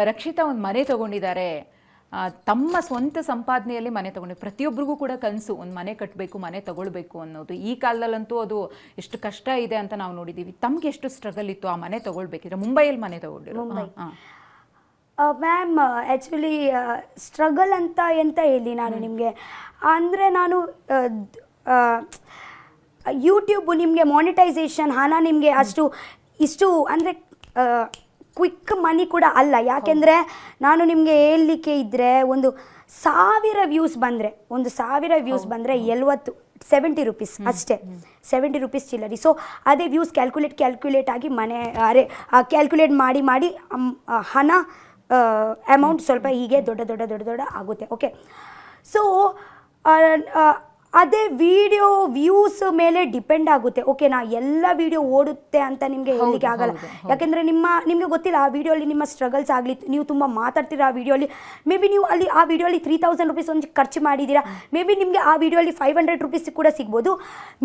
ರಕ್ಷಿತಾ ಒಂದು ಮನೆ ತಗೊಂಡಿದ್ದಾರೆ, ತಮ್ಮ ಸ್ವಂತ ಸಂಪಾದನೆಯಲ್ಲಿ ಮನೆ ತಗೊಂಡು, ಪ್ರತಿಯೊಬ್ಬರಿಗೂ ಕೂಡ ಕನಸು ಒಂದು ಮನೆ ಕಟ್ಟಬೇಕು, ಮನೆ ತಗೊಳ್ಬೇಕು ಅನ್ನೋದು. ಈ ಕಾಲದಲ್ಲಂತೂ ಅದು ಎಷ್ಟು ಕಷ್ಟ ಇದೆ ಅಂತ ನಾವು ನೋಡಿದ್ದೀವಿ. ತಮ್ಗೆ ಎಷ್ಟು ಸ್ಟ್ರಗಲ್ ಇತ್ತು ಆ ಮನೆ ತಗೊಳ್ಬೇಕಿದ್ರೆ? ಮುಂಬೈಯಲ್ಲಿ ಮನೆ ತಗೊಂಡಿರೋ. ಮ್ಯಾಮ್ ಆ್ಯಕ್ಚುಲಿ ಸ್ಟ್ರಗಲ್ ಅಂತ ಎಂತ ಹೇಳಿ ನಾನು ನಿಮಗೆ, ಅಂದರೆ ನಾನು ಯೂಟ್ಯೂಬ್ ನಿಮಗೆ ಮಾನಿಟೈಸೇಷನ್ ಹಣ ನಿಮಗೆ ಇಷ್ಟು ಅಂದರೆ ಕ್ವಿಕ್ ಮನಿ ಕೂಡ ಅಲ್ಲ. ಯಾಕೆಂದರೆ ನಾನು ನಿಮಗೆ ಹೇಳಲಿಕ್ಕೆ ಇದ್ದರೆ 1,000 ವ್ಯೂಸ್ ಬಂದರೆ 70 ರೂಪೀಸ್ ಅಷ್ಟೇ, 70 ರೂಪೀಸ್ ಚಿಲ್ಲರಿ. ಸೊ ಅದೇ ವ್ಯೂಸ್ ಕ್ಯಾಲ್ಕುಲೇಟ್ ಆಗಿ ಮನೆ ಕ್ಯಾಲ್ಕುಲೇಟ್ ಮಾಡಿ ಹಣ ಅಮೌಂಟ್ ಸ್ವಲ್ಪ ಹೀಗೆ ದೊಡ್ಡ ಆಗುತ್ತೆ. ಓಕೆ, ಸೊ ಅದೇ ವಿಡಿಯೋ ವ್ಯೂಸ್ ಮೇಲೆ ಡಿಪೆಂಡ್ ಆಗುತ್ತೆ. ಓಕೆನಾ, ಎಲ್ಲ ವಿಡಿಯೋ ಓಡುತ್ತೆ ಅಂತ ನಿಮಗೆ ಹೇಳಲಿಕ್ಕೆ ಆಗಲ್ಲ. ಯಾಕೆಂದರೆ ನಿಮಗೆ ಗೊತ್ತಿಲ್ಲ ಆ ವಿಡಿಯೋಲಿ ನಿಮ್ಮ ಸ್ಟ್ರಗಲ್ಸ್ ಆಗಲಿ, ನೀವು ತುಂಬ ಮಾತಾಡ್ತೀರಾ ಆ ವಿಡಿಯೋಲಿ. ಮೇ ಬಿ ನೀವು ಅಲ್ಲಿ ಆ ವಿಡಿಯೋಲಿ 3,000 ರೂಪೀಸ್ ಒಂದು ಖರ್ಚು ಮಾಡಿದ್ದೀರಾ, ಮೇ ಬಿ ನಿಮಗೆ ಆ ವಿಡಿಯೋಲಿ 500 ರೂಪೀಸ್ ಕೂಡ ಸಿಗ್ಬೋದು.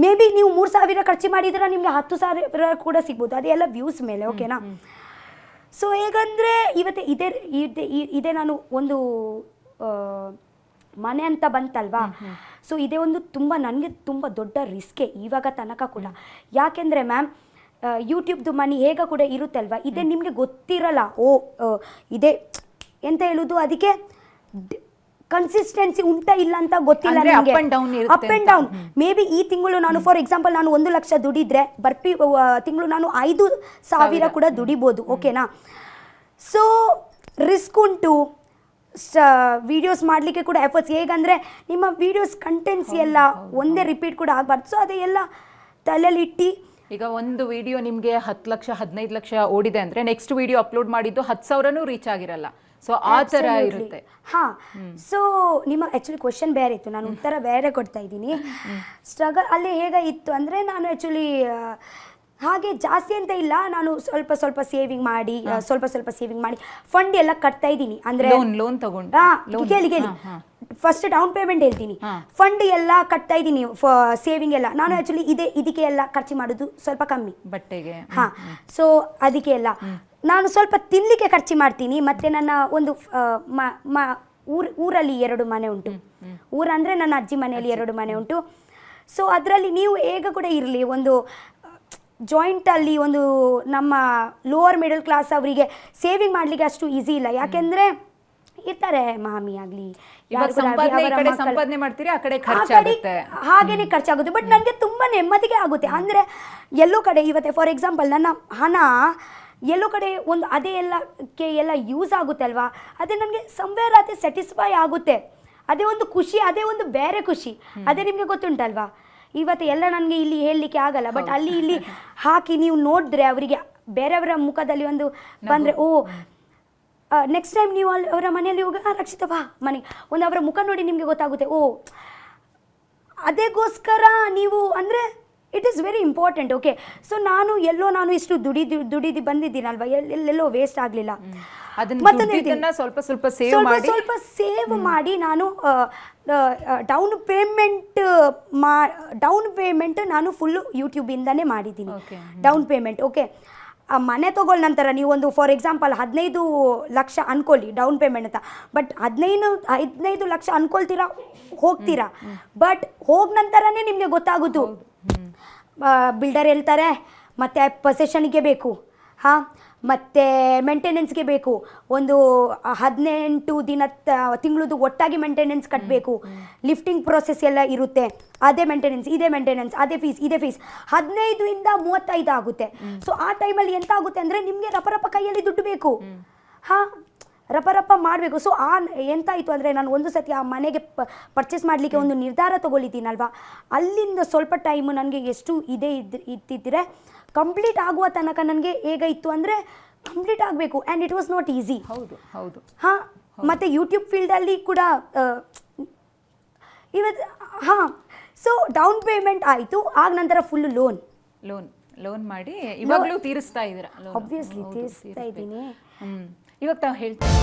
ಮೇ ಬಿ ನೀವು 3,000 ಖರ್ಚು ಮಾಡಿದ್ದೀರಾ, ನಿಮಗೆ 10,000 ಕೂಡ ಸಿಗ್ಬೋದು. ಅದೆಲ್ಲ ವ್ಯೂಸ್ ಮೇಲೆ. ಓಕೆನಾ, ಸೊ ಹೇಗಂದರೆ ಇವತ್ತು ಇದೇ ನಾನು ಒಂದು ಮನೆ ಅಂತ ಬಂತಲ್ವಾ, ಸೊ ಇದೇ ಒಂದು ನನಗೆ ತುಂಬ ದೊಡ್ಡ ರಿಸ್ಕೆ ಇವಾಗ ತನಕ ಕೂಡ. ಯಾಕೆಂದರೆ ಮ್ಯಾಮ್ ಯೂಟ್ಯೂಬ್ದು ಮನಿ ಹೇಗ ಕೂಡ ಇರುತ್ತಲ್ವ, ಇದೇ ನಿಮಗೆ ಗೊತ್ತಿರಲ್ಲ. ಇದೇ ಎಂತ ಹೇಳೋದು, ಅದಕ್ಕೆ ಕನ್ಸಿಸ್ಟೆನ್ಸಿ ಉಂಟಾ ಇಲ್ಲ ಅಂತ ಗೊತ್ತಿಲ್ಲ ನಿಮಗೆ. Up and down. May be ಈ ತಿಂಗಳು ನಾನು ಫಾರ್ ಎಕ್ಸಾಂಪಲ್ ನಾನು 1 ಲಕ್ಷ ದುಡಿದ್ರೆ ತಿಂಗಳು ನಾನು 5,000 ಕೂಡ ದುಡಿಬೋದು. ಓಕೆನಾ, ಸೊ ರಿಸ್ಕ್ ಉಂಟು. ವಿಡಿಯೋಸ್ ಮಾಡಲಿಕ್ಕೆ ಕೂಡ ಎಫರ್ಟ್ಸ್. ಹೇಗಂದರೆ ನಿಮ್ಮ ವಿಡಿಯೋಸ್ ಕಂಟೆಂಟ್ಸ್ ಎಲ್ಲ ಒಂದೇ ರಿಪೀಟ್ ಕೂಡ ಆಗಬಾರ್ದು. ಸೊ ಅದೇ ಎಲ್ಲ ತಲೆಯಲ್ಲಿ ಇಟ್ಟು, ಈಗ ಒಂದು ವಿಡಿಯೋ ನಿಮಗೆ 10 ಲಕ್ಷ 15 ಲಕ್ಷ ಓಡಿದೆ ಅಂದರೆ ನೆಕ್ಸ್ಟ್ ವಿಡಿಯೋ ಅಪ್ಲೋಡ್ ಮಾಡಿದ್ದು 10,000 ರೀಚ್ ಆಗಿರಲ್ಲ. ಸೊ ಆ ಥರ ಇರುತ್ತೆ. ಹಾಂ, ಸೊ ನಿಮ್ಮ ಆ್ಯಕ್ಚುಲಿ ಕ್ವಶನ್ ಬೇರೆ ಇತ್ತು, ನಾನು ಉತ್ತರ ಬೇರೆ ಕೊಡ್ತಾ ಇದ್ದೀನಿ. ಸ್ಟ್ರಗಲ್ ಅಲ್ಲಿ ಹೇಗೆ ಇತ್ತು ಅಂದರೆ, ನಾನು ಆ್ಯಕ್ಚುಲಿ ಹಾಗೆ ಜಾಸ್ತಿ ಅಂತ ಇಲ್ಲ, ನಾನು ಸ್ವಲ್ಪ ಸೇವಿಂಗ್ ಮಾಡಿ ಫಂಡ್ ಎಲ್ಲ ಕಟ್ತಾ ಇದ್ದೀನಿ. ಅಂದರೆ ಲೋನ್ ತಗೊಂಡು ಕೇಳಿ ಫಸ್ಟ್ ಡೌನ್ ಪೇಮೆಂಟ್ ಹೇಳ್ತೀನಿ, ಫಂಡ್ ಎಲ್ಲ ಕಟ್ತಾ ಇದ್ದೀನಿ, ಸೇವಿಂಗ್ ಎಲ್ಲ. ನಾನು ಆ್ಯಕ್ಚುಲಿ ಇದಕ್ಕೆ ಎಲ್ಲ ಖರ್ಚು ಮಾಡೋದು ಸ್ವಲ್ಪ ಕಮ್ಮಿ, ಬಟ್ಟೆಗೆ. ಹಾಂ, ಸೊ ಅದಕ್ಕೆ ಎಲ್ಲ ನಾನು ಸ್ವಲ್ಪ ತಿನ್ನಲಿಕ್ಕೆ ಖರ್ಚು ಮಾಡ್ತೀನಿ. ಮತ್ತು ನನ್ನ ಒಂದು ಊರಲ್ಲಿ 2 ಮನೆ ಉಂಟು. ಊರಂದರೆ ನನ್ನ ಅಜ್ಜಿ ಮನೆಯಲ್ಲಿ 2 ಮನೆ ಉಂಟು. ಸೊ ಅದರಲ್ಲಿ ನೀವು ಹೇಗ ಕೂಡ ಇರಲಿ, ಒಂದು ಜಾಯಿಂಟಲ್ಲಿ ಒಂದು ನಮ್ಮ ಲೋವರ್ ಮಿಡಲ್ ಕ್ಲಾಸ್ ಅವರಿಗೆ ಸೇವಿಂಗ್ ಮಾಡಲಿಕ್ಕೆ ಅಷ್ಟು ಈಸಿ ಇಲ್ಲ. ಯಾಕೆಂದರೆ ಇರ್ತಾರೆ ಮಾಮಿ ಆಗಲಿ, ಹಾಗೇನೆ ಖರ್ಚಾಗುತ್ತೆ. ಬಟ್ ನನಗೆ ತುಂಬ ನೆಮ್ಮದಿಗೆ ಆಗುತ್ತೆ. ಅಂದರೆ ಎಲ್ಲೋ ಕಡೆ ಇವತ್ತೆ ಫಾರ್ ಎಕ್ಸಾಂಪಲ್ ನನ್ನ ಹಣ ಎಲ್ಲೋ ಕಡೆ ಒಂದು ಅದೇ ಎಲ್ಲ ಯೂಸ್ ಆಗುತ್ತೆ ಅಲ್ವಾ, ಅದೇ ನನಗೆ ಸಂವೇರ್ ಅದೇ ಸ್ಯಾಟಿಸ್ಫೈ ಆಗುತ್ತೆ. ಅದೇ ಒಂದು ಖುಷಿ, ಅದೇ ಒಂದು ಬೇರೆ ಖುಷಿ. ಅದೇ ನಿಮಗೆ ಗೊತ್ತುಂಟಲ್ವಾ, ಇವತ್ತು ಎಲ್ಲ ನನಗೆ ಇಲ್ಲಿ ಹೇಳಲಿಕ್ಕೆ ಆಗಲ್ಲ. ಬಟ್ ಇಲ್ಲಿ ಹಾಕಿ ನೀವು ನೋಡಿದ್ರೆ ಅವರಿಗೆ ಬೇರೆಯವರ ಮುಖದಲ್ಲಿ ಒಂದು ಬಂದರೆ, ನೆಕ್ಸ್ಟ್ ಟೈಮ್ ನೀವು ಅವರ ಮನೆಯಲ್ಲಿ ಹೋಗಿ ರಕ್ಷಿತಾ ಬಾ ಮನೆಗೆ, ಒಂದು ಅವರ ಮುಖ ನೋಡಿ ನಿಮಗೆ ಗೊತ್ತಾಗುತ್ತೆ. ಅದಕ್ಕೋಸ್ಕರ ನೀವು ಅಂದರೆ it is very important. Okay, so ನಾನು ಇಷ್ಟು ದುಡಿದು ಬಂದಿದ್ದೀನಲ್ವ, ಎಲ್ಲೆಲ್ಲೋ ವೇಸ್ಟ್ ಆಗಲಿಲ್ಲ. ಸ್ವಲ್ಪ ಸೇವ್ ಮಾಡಿ ನಾನು ಡೌನ್ ಪೇಮೆಂಟ್ ನಾನು ಫುಲ್ಲು ಯೂಟ್ಯೂಬಿಂದನೇ ಮಾಡಿದ್ದೀನಿ. Down payment. ಓಕೆ, ಮನೆ ತಗೊಳ್ಳ ನಂತರ ನೀವು ಒಂದು ಫಾರ್ ಎಕ್ಸಾಂಪಲ್ 15 ಲಕ್ಷ ಅನ್ಕೊಳ್ಳಿ ಡೌನ್ ಪೇಮೆಂಟ್ ಅಂತ. ಬಟ್ 15 ಲಕ್ಷ ಅನ್ಕೊಳ್ತೀರಾ, ಹೋಗ್ತೀರಾ. ಬಟ್ ಹೋದ ನಂತರನೇ ನಿಮಗೆ ಗೊತ್ತಾಗೋದು, ಬಿಲ್ಡರ್ ಹೇಳ್ತಾರೆ ಮತ್ತು ಪೊಸೆಷನ್ಗೆ ಬೇಕು, ಹಾಂ, ಮತ್ತು ಮೇಂಟೆನೆನ್ಸ್ಗೆ ಬೇಕು, ಒಂದು 18 ತಿಂಗಳದು ಒಟ್ಟಾಗಿ ಮೇಂಟೆನೆನ್ಸ್ ಕಟ್ಟಬೇಕು, ಲಿಫ್ಟಿಂಗ್ ಪ್ರೊಸೆಸ್ ಎಲ್ಲ ಇರುತ್ತೆ, ಅದೇ ಮೇಂಟೆನೆನ್ಸ್, ಇದೇ ಮೇಂಟೆನೆನ್ಸ್, ಇದೇ ಫೀಸ್ 15 ಇಂದ 35 ಆಗುತ್ತೆ. ಸೊ ಆ ಟೈಮಲ್ಲಿ ಎಂತ ಆಗುತ್ತೆ ಅಂದರೆ ನಿಮಗೆ ರಪ ಕೈಯಲ್ಲಿ ದುಡ್ಡು ಬೇಕು, ಹಾಂ, ರಪ ಮಾಡಬೇಕು. ಸೊ ಎಂತಾಯಿತು ಅಂದರೆ, ನಾನು ಒಂದು ಸತಿ ಆ ಮನೆಗೆ ಪರ್ಚೇಸ್ ಮಾಡಲಿಕ್ಕೆ ಒಂದು ನಿರ್ಧಾರ ತೊಗೊಳಿದ್ದೀನಲ್ವ, ಅಲ್ಲಿಂದ ಸ್ವಲ್ಪ ಟೈಮು ನನಗೆ ಎಷ್ಟು ಇದ್ದಿದ್ದರೆ ಕಂಪ್ಲೀಟ್ ಆಗುವ ತನಕ ನನಗೆ ಹೇಗಾಯಿತು ಅಂದರೆ ಕಂಪ್ಲೀಟ್ ಆಗಬೇಕು. And it was not easy. ಹೌದು. ಹಾಂ, ಮತ್ತು ಯೂಟ್ಯೂಬ್ ಫೀಲ್ಡಲ್ಲಿ ಕೂಡ ಇವತ್ತು ಹಾಂ, ಸೊ ಡೌನ್ ಪೇಮೆಂಟ್ ಆಯಿತು, ಆಗ ನಂತರ ಫುಲ್ ಲೋನ್ ಮಾಡಿ ಇವಾಗಲೂ ತೀರಿಸ್ತಾ ಇದ್ದೀರಾ? ಆಬ್ವಿಯಸ್ಲಿ ತೀರಿಸ್ತಾ ಇದ್ದೀನಿ. ಇವಾಗ ತಾವು ಹೇಳ್ತೀವಿ